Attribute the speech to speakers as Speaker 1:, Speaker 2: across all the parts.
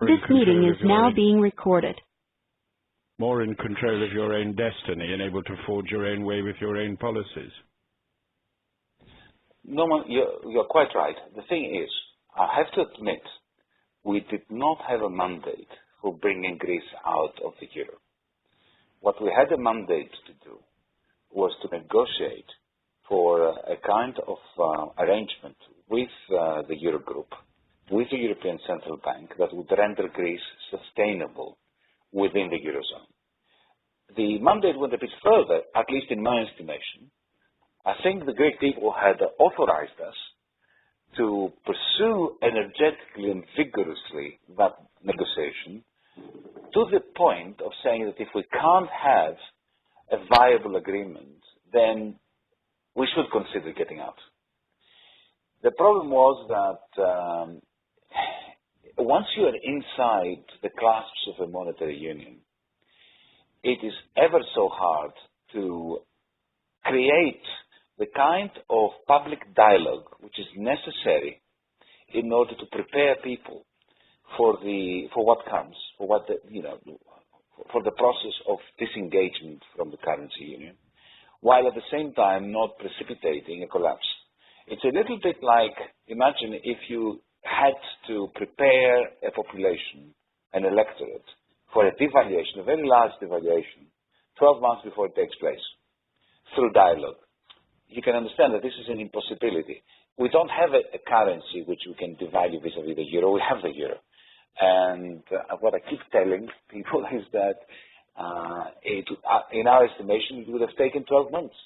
Speaker 1: This meeting is now being recorded.
Speaker 2: More in control of your own destiny and able to forge your own way with your own policies.
Speaker 3: No, you're quite right. The thing is, I have to admit, we did not have a mandate for bringing Greece out of the euro. What we had a mandate to do was to negotiate for a kind of arrangement with the Eurogroup, with the European Central Bank, that would render Greece sustainable within the Eurozone. The mandate went a bit further, at least in my estimation. I think the Greek people had authorized us to pursue energetically and vigorously that negotiation to the point of saying that if we can't have a viable agreement, then we should consider getting out. The problem was that once you are inside the clasps of a monetary union, it is ever so hard to create the kind of public dialogue which is necessary in order to prepare people for what comes, for the process of disengagement from the currency union, while at the same time not precipitating a collapse. It's a little bit like, imagine if you had to prepare a population, an electorate, for a devaluation, a very large devaluation, 12 months before it takes place, through dialogue. You can understand that this is an impossibility. We don't have a currency which we can devalue vis-à-vis the euro. We have the euro. And what I keep telling people is that in our estimation, it would have taken 12 months.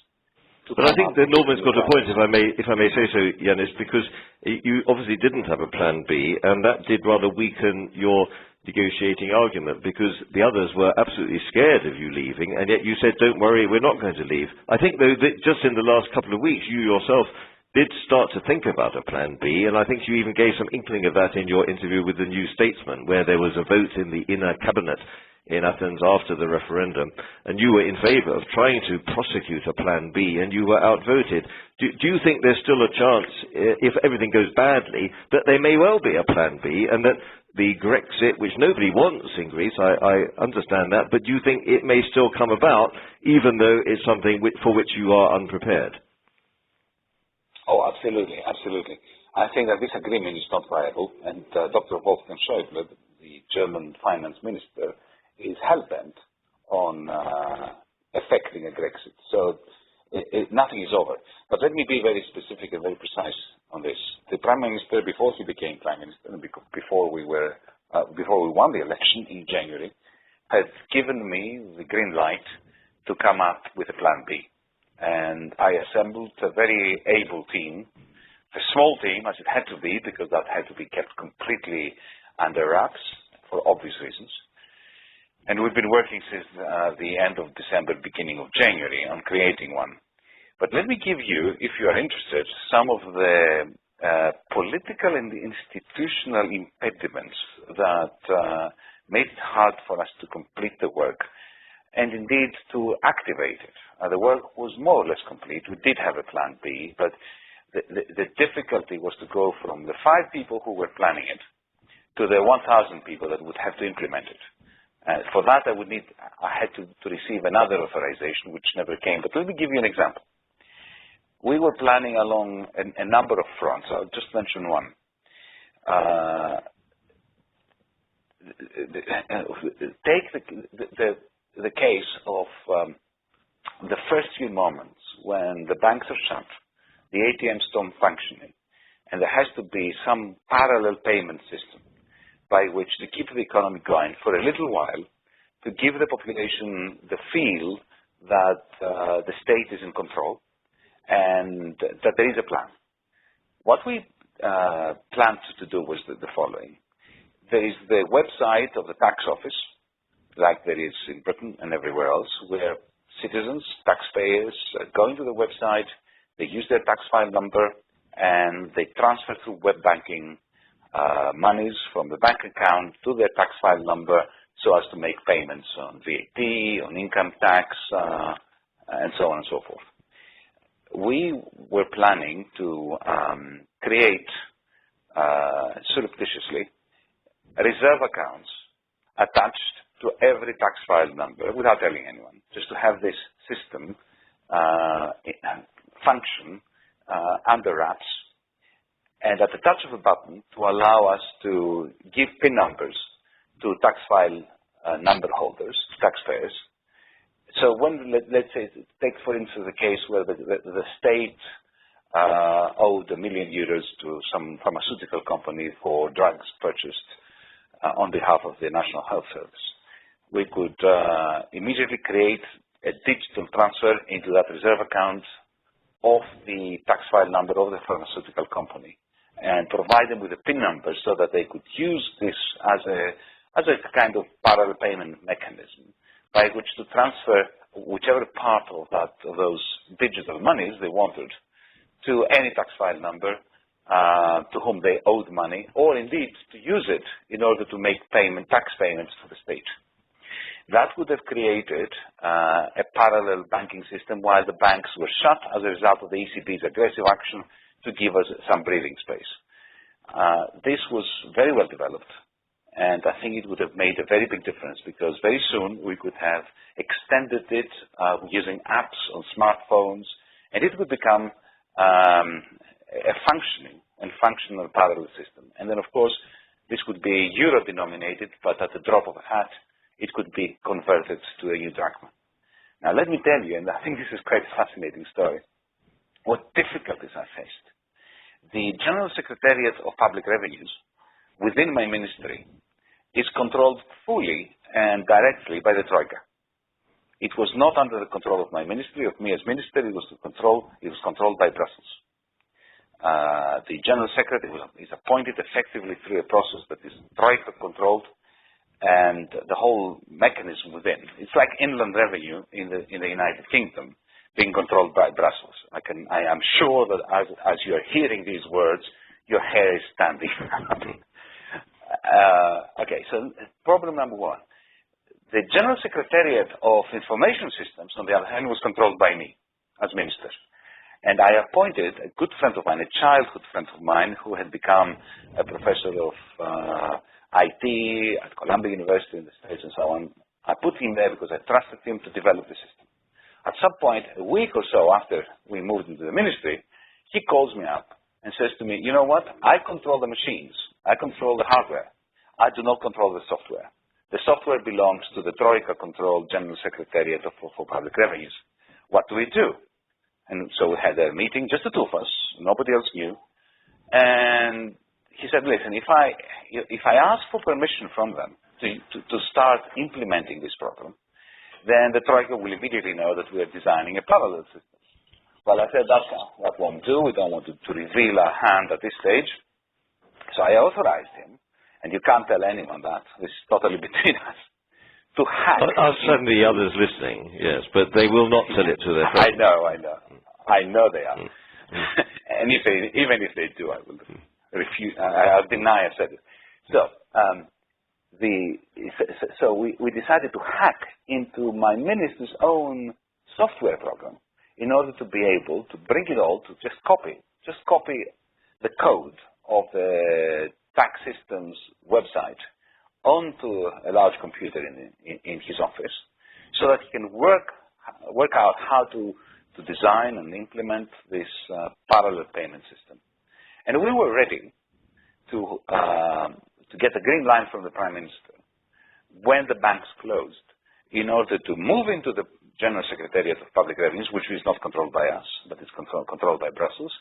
Speaker 4: But I think that Norman's got a point, if I may say so, Yanis, because you obviously didn't have a plan B, and that did rather weaken your negotiating argument, because the others were absolutely scared of you leaving, and yet you said, don't worry, we're not going to leave. I think, though, that just in the last couple of weeks, you yourself did start to think about a plan B, and I think you even gave some inkling of that in your interview with the New Statesman, where there was a vote in the inner cabinet in Athens after the referendum, and you were in favour of trying to prosecute a plan B, and you were outvoted. Do you think there's still a chance, if everything goes badly, that there may well be a plan B, and that the Grexit, which nobody wants in Greece, I understand that, but do you think it may still come about, even though it's something for which you are unprepared?
Speaker 3: Oh, absolutely, absolutely. I think that this agreement is not viable, and Dr. Wolfgang Schäuble, the German finance minister, is hell-bent on effecting a Grexit. So nothing is over. But let me be very specific and very precise on this. The Prime Minister, before he became Prime Minister, and before we won the election in January, had given me the green light to come up with a plan B. And I assembled a very able team, a small team as it had to be, because that had to be kept completely under wraps for obvious reasons. And we've been working since the end of December, beginning of January on creating one. But let me give you, if you are interested, some of the political and institutional impediments that made it hard for us to complete the work and indeed to activate it. The work was more or less complete. We did have a plan B, but the difficulty was to go from the 5 people who were planning it to the 1,000 people that would have to implement it. For that, I had to receive another authorization, which never came. But let me give you an example. We were planning along a number of fronts. I'll just mention one. Take the case of the first few moments when the banks are shut, the ATMs don't functioning, and there has to be some parallel payment system by which to keep the economy going for a little while, to give the population the feel that the state is in control and that there is a plan. What we planned to do was the following. There is the website of the tax office, like there is in Britain and everywhere else, where citizens, taxpayers, go into the website, they use their tax file number, and they transfer through web banking monies from the bank account to their tax file number so as to make payments on VAT, on income tax, and so on and so forth. We were planning to create surreptitiously reserve accounts attached to every tax file number without telling anyone, just to have this system function under wraps, and at the touch of a button to allow us to give PIN numbers to tax file number holders, taxpayers. So when, let's say, take for instance the case where the state owed €1 million to some pharmaceutical company for drugs purchased on behalf of the National Health Service. We could immediately create a digital transfer into that reserve account of the tax file number of the pharmaceutical company and provide them with a PIN number so that they could use this as a kind of parallel payment mechanism by which to transfer whichever part of those digital monies they wanted to any tax file number to whom they owed money, or indeed to use it in order to make tax payments to the state. That would have created a parallel banking system while the banks were shut as a result of the ECB's aggressive action to give us some breathing space. This was very well developed, and I think it would have made a very big difference because very soon we could have extended it using apps on smartphones, and it would become a functional parallel system. And then, of course, this would be euro-denominated, but at the drop of a hat, it could be converted to a new drachma. Now, let me tell you, and I think this is quite a fascinating story, what difficulties I faced. The General Secretariat of Public Revenues within my ministry is controlled fully and directly by the Troika. It was not under the control of my ministry, of me as minister, it was controlled by Brussels. The General Secretary is appointed effectively through a process that is Troika controlled, and the whole mechanism within. It's like inland revenue in the United Kingdom being controlled by Brussels. I am sure that as you are hearing these words, your hair is standing up. Okay, so problem number one. The General Secretariat of Information Systems, on the other hand, was controlled by me as minister. And I appointed a good friend of mine, a childhood friend of mine, who had become a professor of IT at Columbia University in the States and so on. I put him there because I trusted him to develop the system. At some point, a week or so after we moved into the ministry, he calls me up and says to me, you know what, I control the machines, I control the hardware, I do not control the software. The software belongs to the Troika-controlled General Secretariat for Public Revenues. What do we do? And so we had a meeting, just the two of us, nobody else knew, and he said, listen, if I ask for permission from them to start implementing this program, then the Troika will immediately know that we are designing a parallel system. Well, I said, that won't do. We don't want to reveal our hand at this stage. So I authorized him, and you can't tell anyone that. This is totally between us, to hack.
Speaker 4: Us and the others listening, yes, but they will not tell it to their friends.
Speaker 3: I know they are. And even if they do, I will refuse. I'll deny I said it. So we decided to hack into my minister's own software program in order to be able to bring it all to just copy the code of the tax system's website onto a large computer in his office, so that he can work out how to design and implement this parallel payment system. And we were ready to get a green line from the Prime Minister when the banks closed in order to move into the General Secretariat of Public Revenues, which is not controlled by us, but it's controlled by Brussels,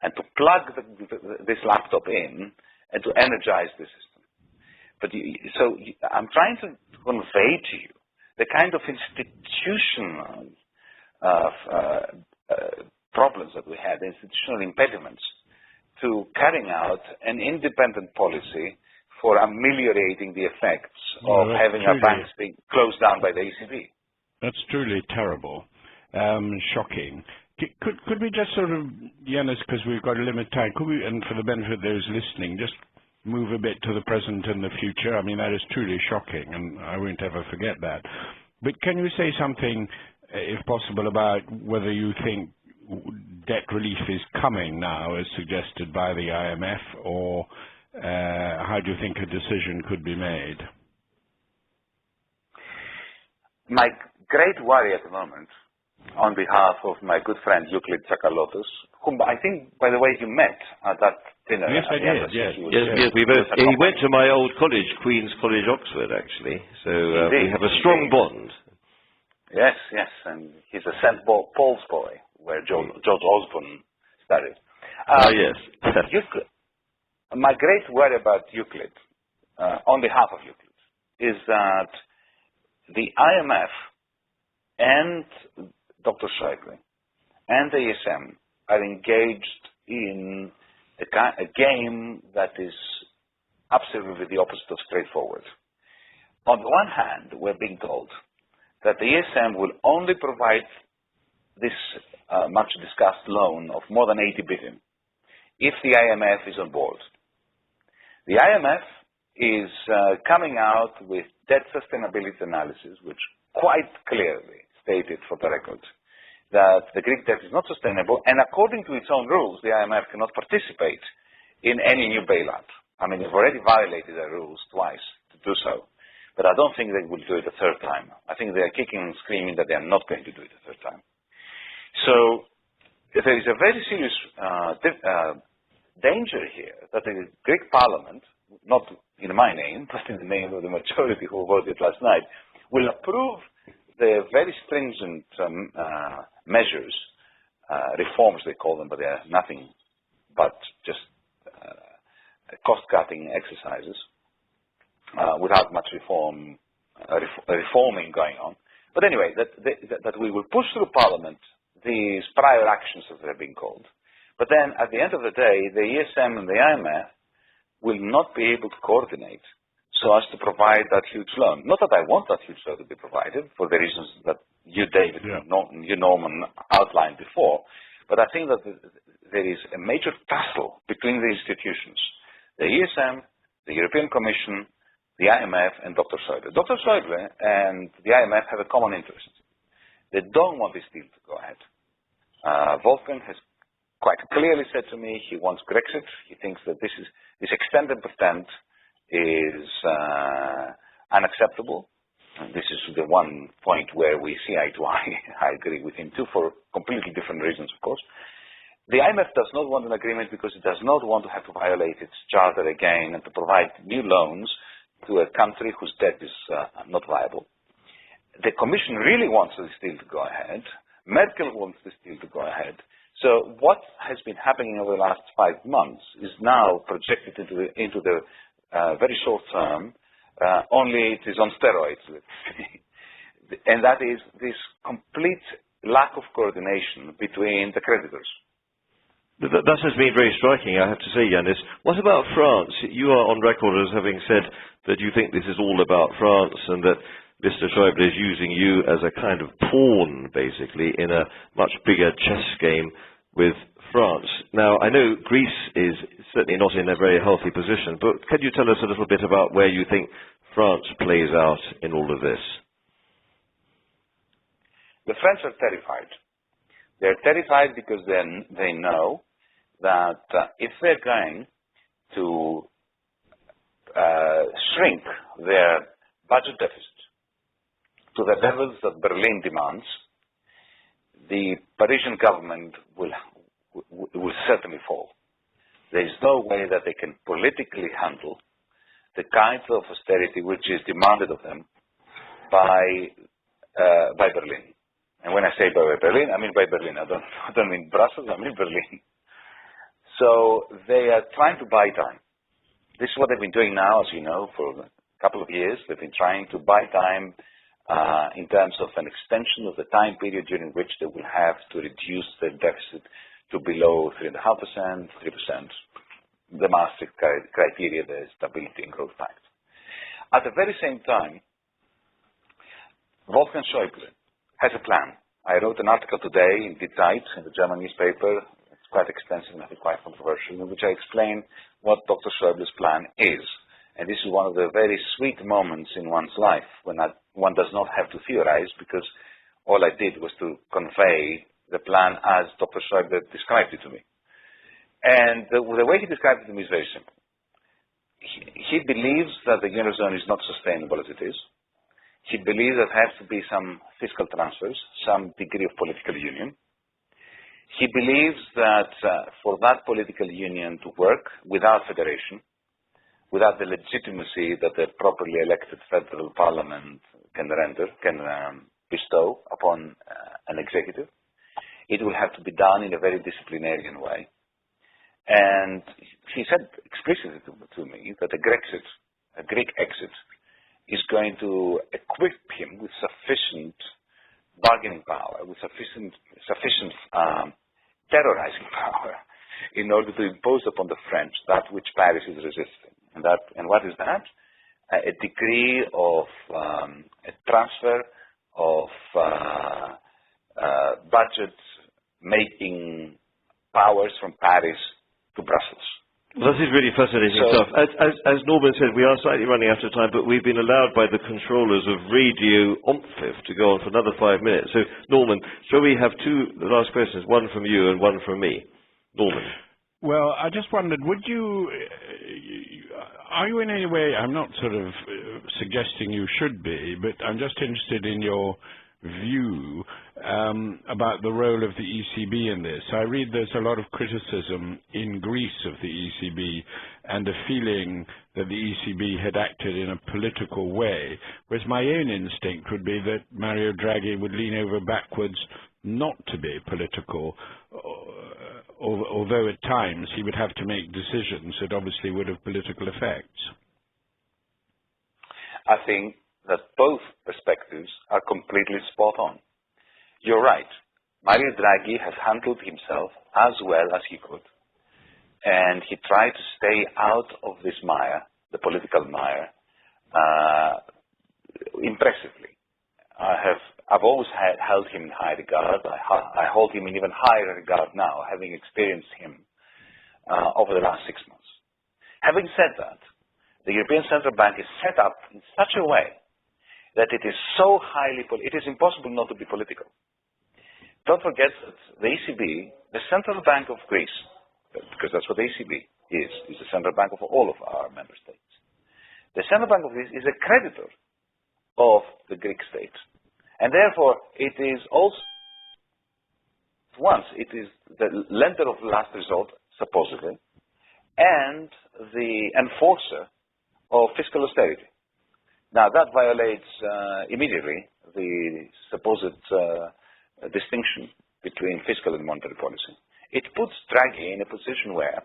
Speaker 3: and to plug this laptop in and to energize the system. But I'm trying to convey to you the kind of institutional problems that we had, institutional impediments to carrying out an independent policy for ameliorating the effects of having our banks being closed down by the ECB.
Speaker 2: That's truly terrible, shocking. Could we just sort of, Giannis, because we've got a limited time, could we, and for the benefit of those listening, just move a bit to the present and the future? I mean, that is truly shocking, and I won't ever forget that. But can you say something, if possible, about whether you think debt relief is coming now, as suggested by the IMF, or how do you think a decision could be made?
Speaker 3: My great worry at the moment, on behalf of my good friend Euclid Tsakalotos, whom I think, by the way, you met at that dinner.
Speaker 2: Yes, I did. Yes,
Speaker 4: we both. He went to my old college, Queen's College, Oxford, actually. So we have a strong bond.
Speaker 3: Yes, and he's a St. Paul's boy, where George Osborne studied.
Speaker 4: Yes.
Speaker 3: Euclid, my great worry about Euclid, on behalf of Euclid, is that the IMF and Dr. Schäuble and the ESM are engaged in a game that is absolutely the opposite of straightforward. On the one hand, we're being told that the ESM will only provide this much discussed loan of more than 80 billion if the IMF is on board. The IMF is coming out with debt sustainability analysis, which quite clearly stated for the record that the Greek debt is not sustainable, and according to its own rules, the IMF cannot participate in any new bailout. I mean, they've already violated their rules twice to do so, but I don't think they will do it a third time. I think they are kicking and screaming that they are not going to do it a third time. So there is a very serious danger here that the Greek Parliament, not in my name, but in the name of the majority who voted last night, will approve the very stringent measures, reforms they call them, but they are nothing but just cost-cutting exercises without much reforming going on. But anyway, that we will push through Parliament these prior actions, as they're being called. But then, at the end of the day, the ESM and the IMF will not be able to coordinate so as to provide that huge loan. Not that I want that huge loan to be provided, for the reasons that you, David, you, Norman, outlined before, but I think that there is a major tussle between the institutions, the ESM, the European Commission, the IMF, and Dr. Schäuble. Dr. Schäuble and the IMF have a common interest. They don't want this deal to go ahead. Wolfgang has quite clearly said to me he wants Grexit. He thinks that this extend and pretend is unacceptable. And this is the one point where we see eye to eye. I agree with him too, for completely different reasons, of course. The IMF does not want an agreement because it does not want to have to violate its charter again and to provide new loans to a country whose debt is not viable. The Commission really wants this deal to go ahead. Merkel wants this deal to go ahead. So what has been happening over the last 5 months is now projected into the very short term, only it is on steroids, let's say. And that is this complete lack of coordination between the creditors.
Speaker 4: That has been very striking, I have to say, Yanis. What about France? You are on record as having said that you think this is all about France and that Mr. Schäuble is using you as a kind of pawn, basically, in a much bigger chess game with France. Now, I know Greece is certainly not in a very healthy position, but can you tell us a little bit about where you think France plays out in all of this?
Speaker 3: The French are terrified. They're terrified because they know that if they're going to shrink their budget deficit to the levels that Berlin demands, the Parisian government will certainly fall. There is no way that they can politically handle the kinds of austerity which is demanded of them by Berlin. And when I say by Berlin, I mean by Berlin. I don't mean Brussels, I mean Berlin. So they are trying to buy time. This is what they've been doing now, as you know, for a couple of years. They've been trying to buy time in terms of an extension of the time period during which they will have to reduce their deficit to below 3.5%, 3%, the Maastricht criteria, the Stability and Growth Pact. At the very same time, Wolfgang Schäuble has a plan. I wrote an article today in Die Zeit, in the German newspaper. It's quite extensive and I think quite controversial, in which I explain what Dr. Schäuble's plan is. And this is one of the very sweet moments in one's life when one does not have to theorize, because all I did was to convey the plan as Dr. Schäuble described it to me. And the way he described it to me is very simple. he believes that the Eurozone is not sustainable as it is. He believes that there has to be some fiscal transfers, some degree of political union. He believes that for that political union to work without federation, without the legitimacy that a properly elected federal parliament can bestow upon an executive, it will have to be done in a very disciplinarian way. And he said explicitly to me that a Greek exit is going to equip him with sufficient bargaining power, with sufficient terrorizing power in order to impose upon the French that which Paris is resisting. And what is that? A degree of a transfer of budget making powers from Paris to Brussels.
Speaker 4: Well, this is really fascinating stuff. As Norman said, we are slightly running out of time, but we've been allowed by the controllers of Radio Omphif to go on for another 5 minutes. So, Norman, shall we have two last questions, one from you and one from me? Norman.
Speaker 2: Well, I just wondered, are you in any way, I'm not sort of suggesting you should be, but I'm just interested in your view about the role of the ECB in this. I read there's a lot of criticism in Greece of the ECB and a feeling that the ECB had acted in a political way, whereas my own instinct would be that Mario Draghi would lean over backwards not to be political, although at times he would have to make decisions that obviously would have political effects.
Speaker 3: I think that both perspectives are completely spot on. You're right. Mario Draghi has handled himself as well as he could, and he tried to stay out of this mire, the political mire, impressively. I've always held him in high regard. I hold him in even higher regard now, having experienced him over the last 6 months. Having said that, the European Central Bank is set up in such a way that it is so highly it is impossible not to be political. Don't forget that the ECB, the Central Bank of Greece, because that's what the ECB is the Central Bank of all of our member states. The Central Bank of Greece is a creditor of the Greek state. And therefore, it is also, it is the lender of last resort, supposedly, and the enforcer of fiscal austerity. Now, that violates immediately the supposed distinction between fiscal and monetary policy. It puts Draghi in a position where,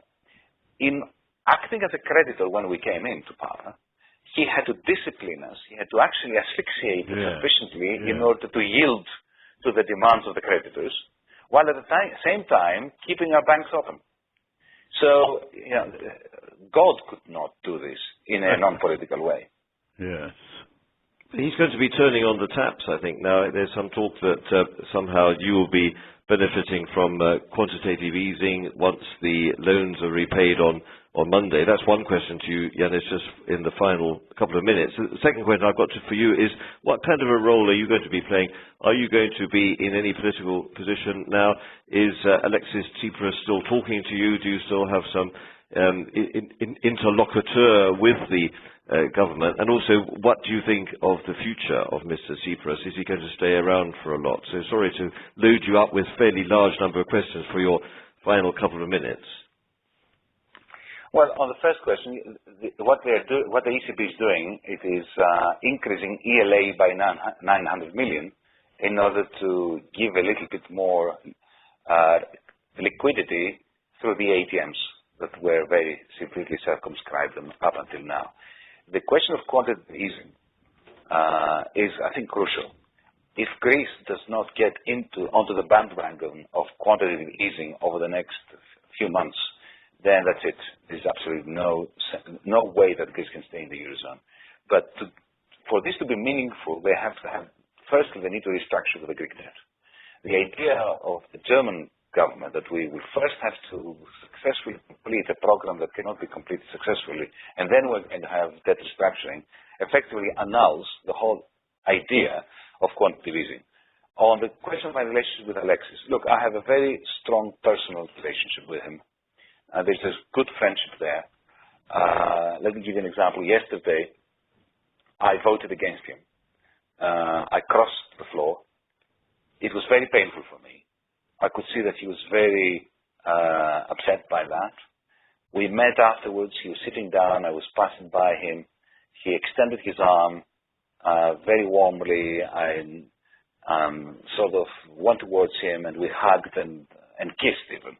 Speaker 3: in acting as a creditor when we came into power, he had to discipline us. He had to actually asphyxiate sufficiently in order to yield to the demands of the creditors, while at the same time keeping our banks open. So, God could not do this in a non-political way.
Speaker 2: Yes.
Speaker 4: He's going to be turning on the taps, I think. Now, there's some talk that somehow you will be benefiting from quantitative easing once the loans are repaid on Monday. That's one question to you, Yanis, just in the final couple of minutes. The second question I've got for you is, what kind of a role are you going to be playing? Are you going to be in any political position now? Is Alexis Tsipras still talking to you? Do you still have some interlocuteur with the government? And also, what do you think of the future of Mr. Tsipras? Is he going to stay around for a lot? So sorry to load you up with fairly large number of questions for your final couple of minutes.
Speaker 3: Well, on the first question, what the ECB is doing, it is increasing ELA by 900 million in order to give a little bit more liquidity through the ATMs that were very severely circumscribed up until now. The question of quantitative easing is, I think, crucial. If Greece does not get onto the bandwagon of quantitative easing over the next few months, then that's it. There's absolutely no way that Greece can stay in the Eurozone. But for this to be meaningful, they have to have, firstly, they need to restructure the Greek debt. The idea of the German government that we will first have to successfully complete a program that cannot be completed successfully, and then we're going to have debt restructuring, effectively annuls the whole idea of quantitative easing. On the question of my relationship with Alexis, look, I have a very strong personal relationship with him. There's a good friendship there. Let me give you an example. Yesterday, I voted against him. I crossed the floor. It was very painful for me. I could see that he was very upset by that. We met afterwards. He was sitting down. I was passing by him. He extended his arm very warmly. I sort of went towards him, and we hugged and kissed even.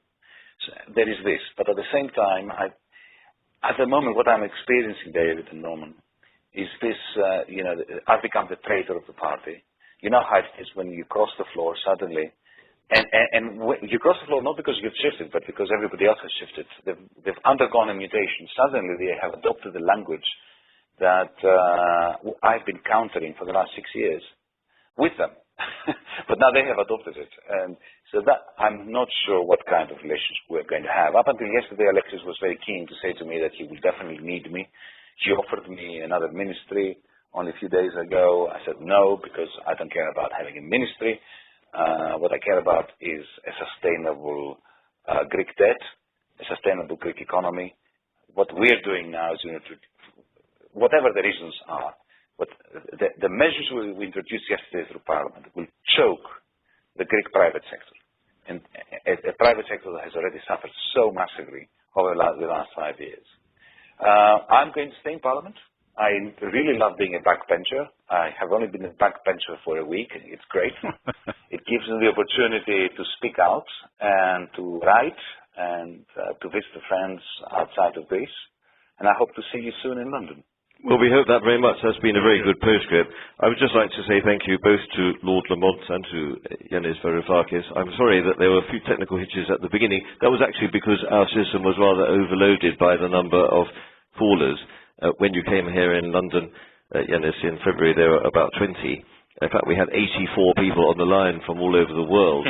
Speaker 3: So there is this. But at the same time, at the moment, what I'm experiencing, David and Norman, is this, I've become the traitor of the party. You know how it is when you cross the floor suddenly. And you cross the floor not because you've shifted, but because everybody else has shifted. They've undergone a mutation. Suddenly they have adopted the language that I've been countering for the last 6 years with them. But now they have adopted it. And so that I'm not sure what kind of relationship we're going to have. Up until yesterday, Alexis was very keen to say to me that he will definitely need me. He offered me another ministry only a few days ago. I said no, because I don't care about having a ministry. What I care about is a sustainable Greek debt, a sustainable Greek economy. What we're doing now is, whatever the reasons are, but the measures we introduced yesterday through Parliament will choke the Greek private sector, and a private sector that has already suffered so massively over the last 5 years. I'm going to stay in Parliament. I really love being a backbencher. I have only been a backbencher for a week. It's great. It gives me the opportunity to speak out and to write and to visit friends outside of Greece. And I hope to see you soon in London.
Speaker 4: Well, we hope that very much. That's been a very good postscript. I would just like to say thank you both to Lord Lamont and to Yiannis Varoufakis. I'm sorry that there were a few technical hitches at the beginning. That was actually because our system was rather overloaded by the number of callers. When you came here in London, Yiannis, in February, there were about 20. In fact, we had 84 people on the line from all over the world.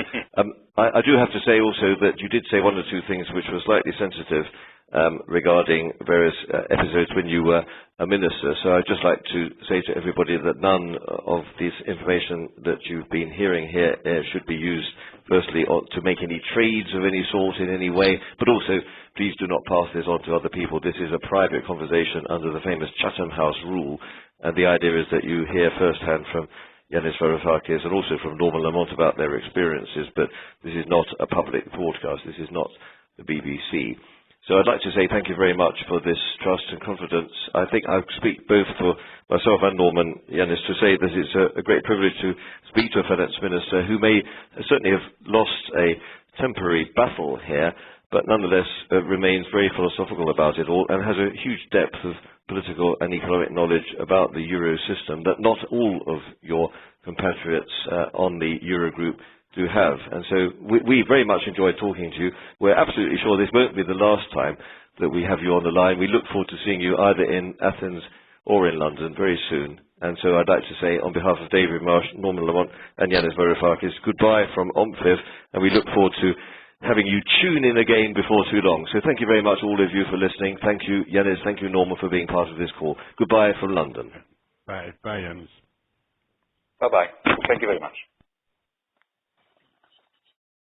Speaker 4: I do have to say also that you did say one or two things which were slightly sensitive regarding various episodes when you were a minister. So I'd just like to say to everybody that none of this information that you've been hearing here should be used, firstly, to make any trades of any sort in any way, but also please do not pass this on to other people. This is a private conversation under the famous Chatham House rule, and the idea is that you hear firsthand from Yiannis Varoufakis and also from Norman Lamont about their experiences, but this is not a public broadcast. This is not the BBC. So I'd like to say thank you very much for this trust and confidence. I think I speak both for myself and Norman, Yiannis, to say that it's a great privilege to speak to a finance minister who may certainly have lost a temporary battle here, but nonetheless remains very philosophical about it all and has a huge depth of political and economic knowledge about the Euro system that not all of your compatriots on the Eurogroup do have. And so we very much enjoyed talking to you. We're absolutely sure this won't be the last time that we have you on the line. We look forward to seeing you either in Athens or in London very soon. And so I'd like to say, on behalf of David Marsh, Norman Lamont and Yiannis Varoufakis, goodbye from OMPFIV, and we look forward to having you tune in again before too long. So thank you very much, all of you, for listening. Thank you, Yiannis. Thank you, Norman, for being part of this call. Goodbye from London.
Speaker 2: Bye, Yiannis.
Speaker 3: Bye-bye. Thank you very much.